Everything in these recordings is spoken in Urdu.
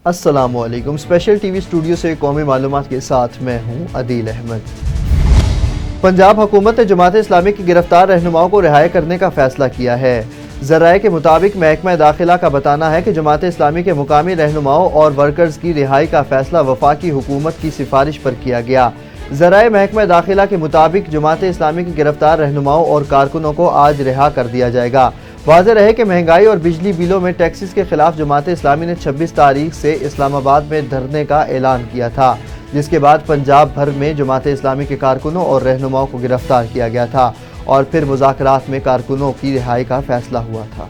السلام علیکم۔ اسپیشل ٹی وی اسٹوڈیو سے قومی معلومات کے ساتھ میں ہوں عدیل احمد۔ پنجاب حکومت نے جماعت اسلامی کی گرفتار رہنماؤں کو رہائی کرنے کا فیصلہ کیا ہے۔ ذرائع کے مطابق محکمہ داخلہ کا بتانا ہے کہ جماعت اسلامی کے مقامی رہنماؤں اور ورکرز کی رہائی کا فیصلہ وفاقی حکومت کی سفارش پر کیا گیا۔ ذرائع محکمہ داخلہ کے مطابق جماعت اسلامی کی گرفتار رہنماؤں اور کارکنوں کو آج رہا کر دیا جائے گا۔ واضح رہے کہ مہنگائی اور بجلی بلوں میں ٹیکسز کے خلاف جماعت اسلامی نے 26 تاریخ سے اسلام آباد میں دھرنے کا اعلان کیا تھا، جس کے بعد پنجاب بھر میں جماعت اسلامی کے کارکنوں اور رہنماؤں کو گرفتار کیا گیا تھا اور پھر مذاکرات میں کارکنوں کی رہائی کا فیصلہ ہوا تھا۔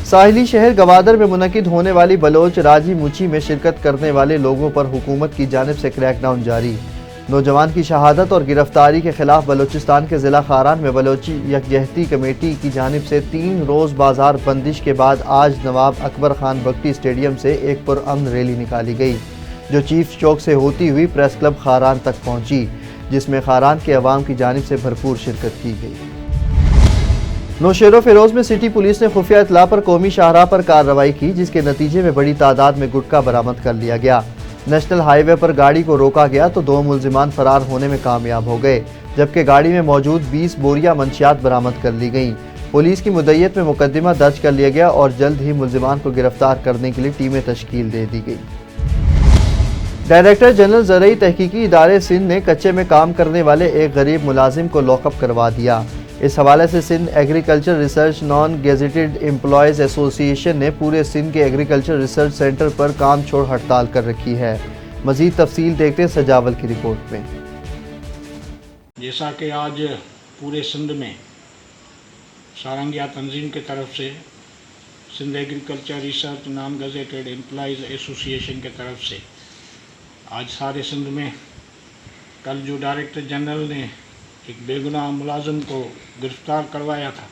ساحلی شہر گوادر میں منعقد ہونے والی بلوچ راجی موچی میں شرکت کرنے والے لوگوں پر حکومت کی جانب سے کریک ڈاؤن جاری۔ نوجوان کی شہادت اور گرفتاری کے خلاف بلوچستان کے ضلع خاران میں بلوچی یکجہتی کمیٹی کی جانب سے 3 روز بازار بندش کے بعد آج نواب اکبر خان بگٹی اسٹیڈیم سے ایک پرامن ریلی نکالی گئی، جو چیف چوک سے ہوتی ہوئی پریس کلب خاران تک پہنچی، جس میں خاران کے عوام کی جانب سے بھرپور شرکت کی گئی۔ نوشہر و فیروز میں سٹی پولیس نے خفیہ اطلاع پر قومی شاہراہ پر کارروائی کی، جس کے نتیجے میں بڑی تعداد میں گٹکا برآمد کر لیا گیا۔ نیشنل ہائی وے پر گاڑی کو روکا گیا تو 2 ملزمان فرار ہونے میں کامیاب ہو گئے، جبکہ گاڑی میں موجود 20 بوریاں منشیات برآمد کر لی گئیں۔ پولیس کی مدعیت میں مقدمہ درج کر لیا گیا اور جلد ہی ملزمان کو گرفتار کرنے کے لیے ٹیمیں تشکیل دے دی گئی۔ ڈائریکٹر جنرل زرعی تحقیقی ادارے سندھ نے کچے میں کام کرنے والے ایک غریب ملازم کو لاک اپ کروا دیا۔ اس حوالے سے Sindh agriculture research non gazetted employees association نے پورے سندھ کے ایگریکلچر ریسرچ سینٹر پر کام چھوڑ ہڑتال کر رکھی ہے۔ مزید تفصیل دیکھتے ہیں سجاول کی رپورٹ میں۔ جیسا کہ آج پورے سندھ میں سارنگیا تنظیم کی طرف سے Sindh agriculture research non gazetted employees association کی طرف سے آج سارے سندھ میں کل جو ڈائریکٹر جنرل نے ایک بے گناہ ملازم کو گرفتار کروایا تھا،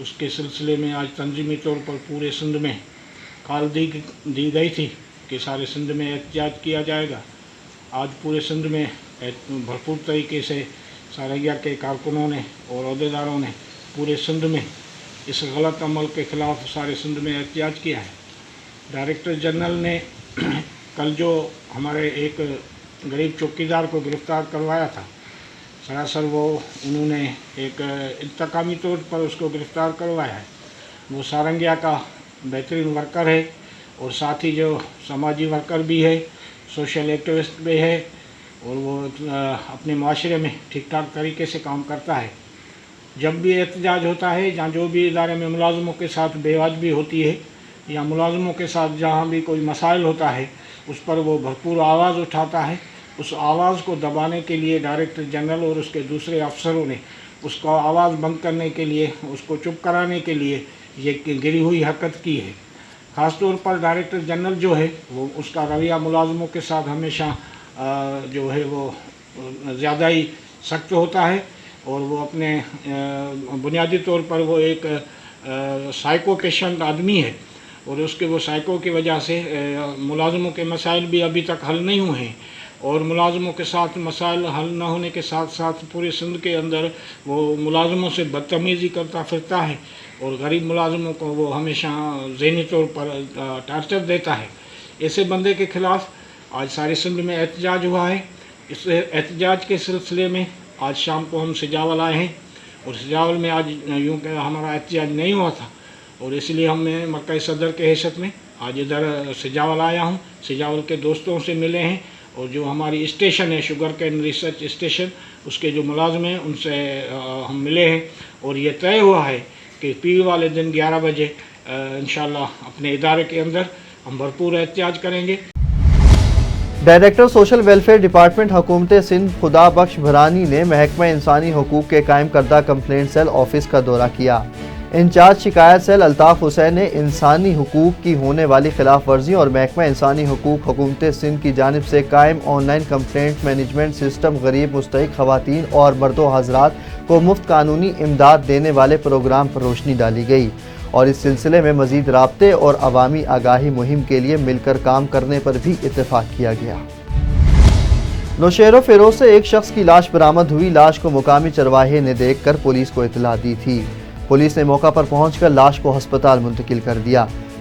اس کے سلسلے میں آج تنظیمی طور پر پورے سندھ میں کال دی گئی تھی کہ سارے سندھ میں احتجاج کیا جائے گا۔ آج پورے سندھ میں بھرپور طریقے سے سارنگیا کے کارکنوں نے اور عہدیداروں نے پورے سندھ میں اس غلط عمل کے خلاف سارے سندھ میں احتجاج کیا ہے۔ ڈائریکٹر جنرل نے کل جو ہمارے ایک غریب چوکیدار کو گرفتار کروایا تھا، سراسر انہوں نے ایک انتقامی طور پر اس کو گرفتار کروایا ہے۔ وہ سارنگیا کا بہترین ورکر ہے اور ساتھ ہی جو سماجی ورکر بھی ہے، سوشل ایکٹیوسٹ بھی ہے، اور وہ اپنے معاشرے میں ٹھیک ٹھاک طریقے سے کام کرتا ہے۔ جب بھی احتجاج ہوتا ہے یا جو بھی ادارے میں ملازموں کے ساتھ بے واجبی ہوتی ہے یا ملازموں کے ساتھ جہاں بھی کوئی مسائل ہوتا ہے، اس پر وہ بھرپور آواز اٹھاتا ہے۔ اس آواز کو دبانے کے لیے ڈائریکٹر جنرل اور اس کے دوسرے افسروں نے اس کو آواز بند کرنے کے لیے، اس کو چپ کرانے کے لیے یہ گری ہوئی حرکت کی ہے۔ خاص طور پر ڈائریکٹر جنرل جو ہے وہ اس کا رویہ ملازموں کے ساتھ ہمیشہ جو ہے وہ زیادہ ہی سخت ہوتا ہے، اور وہ اپنے بنیادی طور پر وہ ایک سائیکو پیشنٹ آدمی ہے، اور اس کے وہ سائیکو کی وجہ سے ملازموں کے مسائل بھی ابھی تک حل نہیں ہوئے ہیں، اور ملازموں کے ساتھ مسائل حل نہ ہونے کے ساتھ ساتھ پورے سندھ کے اندر وہ ملازموں سے بدتمیزی کرتا پھرتا ہے، اور غریب ملازموں کو وہ ہمیشہ ذہنی طور پر ٹارچر دیتا ہے۔ ایسے بندے کے خلاف آج سارے سندھ میں احتجاج ہوا ہے۔ اس احتجاج کے سلسلے میں آج شام کو ہم سجاول آئے ہیں، اور سجاول میں آج یوں کہ ہمارا احتجاج نہیں ہوا تھا، اور اس لیے ہم نے مرکزی صدر کے حیثیت میں آج ادھر سجاول آیا ہوں، سجاول کے دوستوں سے ملے ہیں، اور جو ہماری اسٹیشن ہے شوگر کین ریسرچ اسٹیشن، اس کے جو ملازم ہیں ان سے ہم ملے ہیں، اور یہ طے ہوا ہے کہ پیر والے دن 11 بجے انشاءاللہ اپنے ادارے کے اندر ہم بھرپور احتجاج کریں گے۔ ڈائریکٹر سوشل ویلفیئر ڈپارٹمنٹ حکومت سندھ خدا بخش بھرانی نے محکمہ انسانی حقوق کے قائم کردہ کمپلینٹ سیل آفس کا دورہ کیا۔ انچارج شکایت سیل الطاف حسین نے انسانی حقوق کی ہونے والی خلاف ورزی اور محکمہ انسانی حقوق حکومت سندھ کی جانب سے قائم on line complaint management system غریب مستحق خواتین اور مرد و حضرات کو مفت قانونی امداد دینے والے پروگرام پر روشنی ڈالی گئی، اور اس سلسلے میں مزید رابطے اور عوامی آگاہی مہم کے لیے مل کر کام کرنے پر بھی اتفاق کیا گیا۔ نوشہر و فیروز سے ایک شخص کی لاش برآمد ہوئی۔ لاش کو مقامی چرواہے نے دیکھ کر پولیس کو اطلاع دی تھی۔ پولیس نے موقع پر پہنچ کر لاش کو ہسپتال منتقل کر دیا۔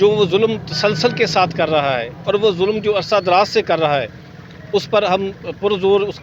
جو وہ ظلم تسلسل کے ساتھ کر رہا ہے اور وہ ظلم جو عرصہ دراز سے کر رہا ہے اس پر ہم پرزور اس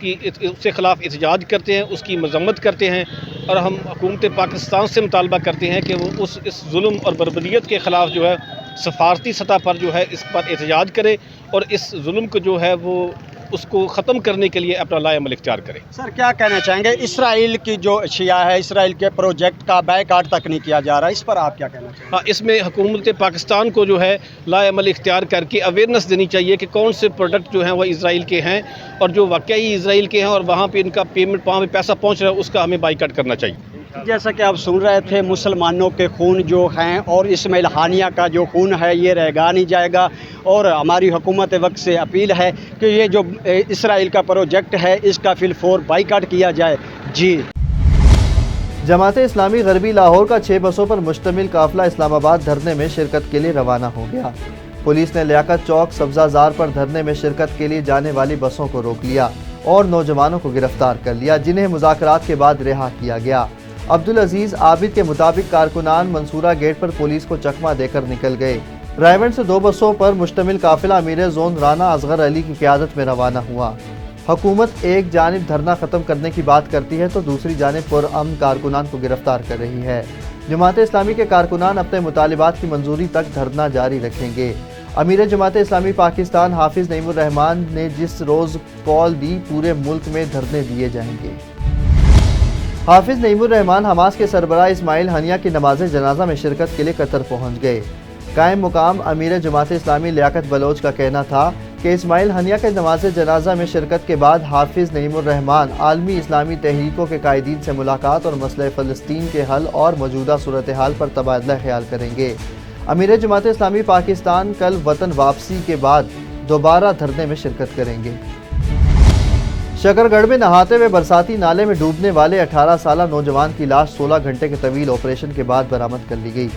کے خلاف احتجاج کرتے ہیں، اس کی مذمت کرتے ہیں اور ہم حکومت پاکستان سے مطالبہ کرتے ہیں کہ وہ اس ظلم اور بربریت کے خلاف جو ہے سفارتی سطح پر جو ہے اس پر احتجاج کرے اور اس ظلم کو جو ہے وہ اس کو ختم کرنے کے لیے اپنا لائحہ عمل اختیار کرے۔ سر کیا کہنا چاہیں گے، اسرائیل کی جو اشیاء ہے، اسرائیل کے پروجیکٹ کا بائیکاٹ تک نہیں کیا جا رہا، اس پر آپ کیا کہنا چاہیں گے؟ ہاں، اس میں حکومت پاکستان کو جو ہے لائحہ عمل اختیار کر کے اویئرنیس دینی چاہیے کہ کون سے پروڈکٹ جو ہیں وہ اسرائیل کے ہیں اور جو واقعی اسرائیل کے ہیں اور وہاں پہ ان کا پیمنٹ، وہاں پہ پیسہ پہنچ رہا ہے، اس کا ہمیں بائیکاٹ کرنا چاہیے۔ جیسا کہ آپ سن رہے تھے، مسلمانوں کے خون جو ہیں اور اسماعیل ہانیہ کا جو خون ہے یہ رہگا نہیں جائے گا، اور ہماری حکومت وقت سے اپیل ہے کہ یہ جو اسرائیل کا پروجیکٹ ہے اس کا فی الفور بائیکاٹ کیا جائے۔ جی، جماعت اسلامی غربی لاہور کا 6 بسوں پر مشتمل قافلہ اسلام آباد دھرنے میں شرکت کے لیے روانہ ہو گیا۔ پولیس نے لیاقت چوک سبزہ زار پر دھرنے میں شرکت کے لیے جانے والی بسوں کو روک لیا اور نوجوانوں کو گرفتار کر لیا، جنہیں مذاکرات کے بعد رہا کیا گیا۔ عبدالعزیز عابد کے مطابق کارکنان منصورہ گیٹ پر پولیس کو چکمہ دے کر نکل گئے۔ رائیونڈ سے 2 بسوں پر مشتمل قافلہ امیر زون رانا اصغر علی کی قیادت میں روانہ ہوا۔ حکومت ایک جانب دھرنا ختم کرنے کی بات کرتی ہے تو دوسری جانب پرامن کارکنان کو گرفتار کر رہی ہے۔ جماعت اسلامی کے کارکنان اپنے مطالبات کی منظوری تک دھرنا جاری رکھیں گے۔ امیر جماعت اسلامی پاکستان حافظ نعیم الرحمان نے جس روز کال دی، پورے ملک میں دھرنے دیے جائیں گے۔ حافظ نعیم الرحمان حماس کے سربراہ اسماعیل ہنیہ کی نماز جنازہ میں شرکت کے لیے قطر پہنچ گئے۔ قائم مقام امیر جماعت اسلامی لیاقت بلوچ کا کہنا تھا کہ اسماعیل ہنیہ کے نماز جنازہ میں شرکت کے بعد حافظ نعیم الرحمان عالمی اسلامی تحریکوں کے قائدین سے ملاقات اور مسئلہ فلسطین کے حل اور موجودہ صورتحال پر تبادلہ خیال کریں گے۔ امیر جماعت اسلامی پاکستان کل وطن واپسی کے بعد دوبارہ دھرنے میں شرکت کریں گے۔ شکرگڑھ میں نہاتے ہوئے برساتی نالے میں ڈوبنے والے 18 سالہ نوجوان کی لاش 16 گھنٹے کے طویل آپریشن کے بعد برآمد کر لی گئی۔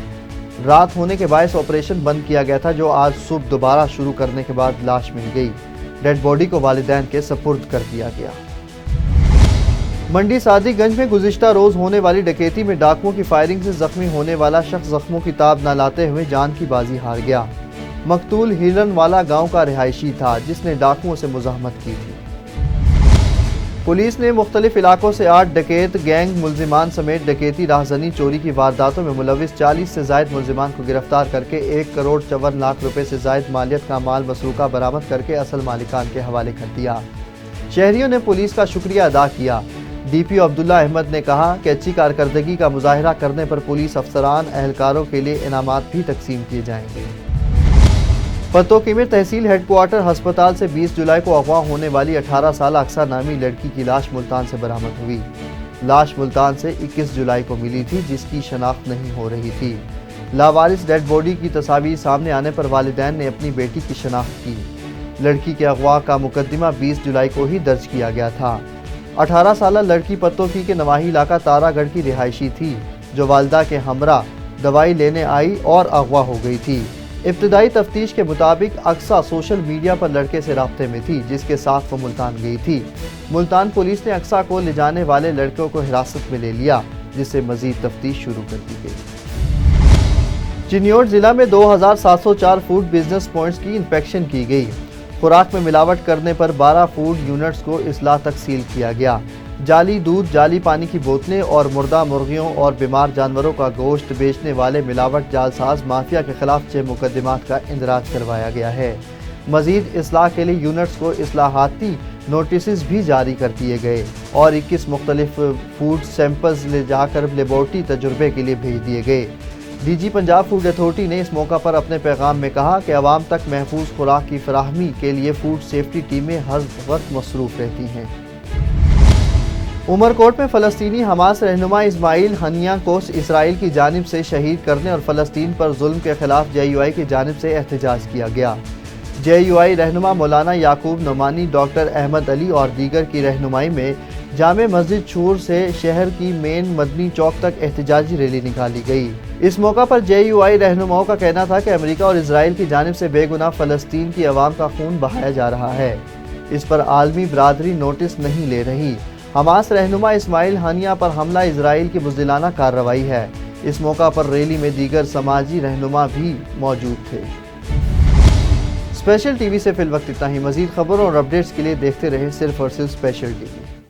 رات ہونے کے باعث آپریشن بند کیا گیا تھا، جو آج صبح دوبارہ شروع کرنے کے بعد لاش مل گئی۔ ڈیڈ باڈی کو والدین کے سپرد کر دیا گیا۔ منڈی صادق گنج میں گزشتہ روز ہونے والی ڈکیتی میں ڈاکوؤں کی فائرنگ سے زخمی ہونے والا شخص زخموں کی تاب نہ لاتے ہوئے جان کی بازی ہار گیا۔ مقتول ہرن والا گاؤں کا رہائشی تھا جس نے ڈاکوؤں سے مزاحمت کی تھی۔ پولیس نے مختلف علاقوں سے 8 ڈکیت گینگ ملزمان سمیت ڈکیتی، راہزنی، چوری کی وارداتوں میں ملوث 40 سے زائد ملزمان کو گرفتار کر کے 1 کروڑ 54 لاکھ روپے سے زائد مالیت کا مال مسروقہ برآمد کر کے اصل مالکان کے حوالے کر دیا۔ شہریوں نے پولیس کا شکریہ ادا کیا۔ ڈی پی او عبداللہ احمد نے کہا کہ اچھی کارکردگی کا مظاہرہ کرنے پر پولیس افسران اہلکاروں کے لیے انعامات بھی تقسیم کیے جائیں گے۔ پتوکیمر تحصیل ہیڈ کوارٹر ہسپتال سے 20 جولائی کو اغوا ہونے والی 18 سالہ اقصیٰ نامی لڑکی کی لاش ملتان سے برآمد ہوئی۔ لاش ملتان سے 21 جولائی کو ملی تھی، جس کی شناخت نہیں ہو رہی تھی۔ لاوارث ڈیڈ باڈی کی تصاویر سامنے آنے پر والدین نے اپنی بیٹی کی شناخت کی۔ لڑکی کے اغوا کا مقدمہ 20 جولائی کو ہی درج کیا گیا تھا۔ 18 سالہ لڑکی پتوکی کے نواحی علاقہ تارا گڑھ کی رہائشی تھی، جو والدہ کے ہمراہ دوائی لینے آئی اور اغوا ہو گئی تھی۔ ابتدائی تفتیش کے مطابق اقصیٰ سوشل میڈیا پر لڑکے سے رابطے میں تھی، جس کے ساتھ وہ ملتان گئی تھی۔ ملتان پولیس نے اقصیٰ کو لے جانے والے لڑکوں کو حراست میں لے لیا، جس سے مزید تفتیش شروع کر دی گئی۔ چنیوٹ ضلع میں 2704 فوڈ بزنس پوائنٹس کی انسپیکشن کی گئی۔ خوراک میں ملاوٹ کرنے پر 12 فوڈ یونٹس کو اصلاح تک سیل کیا گیا۔ جعلی دودھ، جعلی پانی کی بوتلیں اور مردہ مرغیوں اور بیمار جانوروں کا گوشت بیچنے والے ملاوٹ جعلساز مافیا کے خلاف 6 مقدمات کا اندراج کروایا گیا ہے۔ مزید اصلاح کے لیے یونٹس کو اصلاحاتی نوٹسز بھی جاری کر دیے گئے اور 21 مختلف فوڈ سیمپلز لے جا کر لیبارٹری تجربے کے لیے بھیج دیے گئے۔ D G Punjab food authority نے اس موقع پر اپنے پیغام میں کہا کہ عوام تک محفوظ خوراک کی فراہمی کے لیے فوڈ سیفٹی ٹیمیں ہر وقت مصروف رہتی ہیں۔ عمرکوٹ میں فلسطینی حماس رہنما اسماعیل ہنیہ کو اسرائیل کی جانب سے شہید کرنے اور فلسطین پر ظلم کے خلاف جے یو آئی کی جانب سے احتجاج کیا گیا۔ جے یو آئی رہنما مولانا یعقوب نعمانی، ڈاکٹر احمد علی اور دیگر کی رہنمائی میں جامع مسجد چھور سے شہر کی مین مدنی چوک تک احتجاجی ریلی نکالی گئی۔ اس موقع پر جے یو آئی رہنماؤں کا کہنا تھا کہ امریکہ اور اسرائیل کی جانب سے بے گناہ فلسطین کی عوام کا خون بہایا جا رہا ہے، اس پر عالمی برادری نوٹس نہیں لے رہی۔ حماس رہنما اسماعیل ہنیہ پر حملہ اسرائیل کی بزدلانہ کارروائی ہے۔ اس موقع پر ریلی میں دیگر سماجی رہنما بھی موجود تھے۔ اسپیشل ٹی وی سے فی الوقت اتنا ہی۔ مزید خبروں اور اپڈیٹس کے لیے دیکھتے رہیں صرف اور صرف اسپیشل ٹی وی۔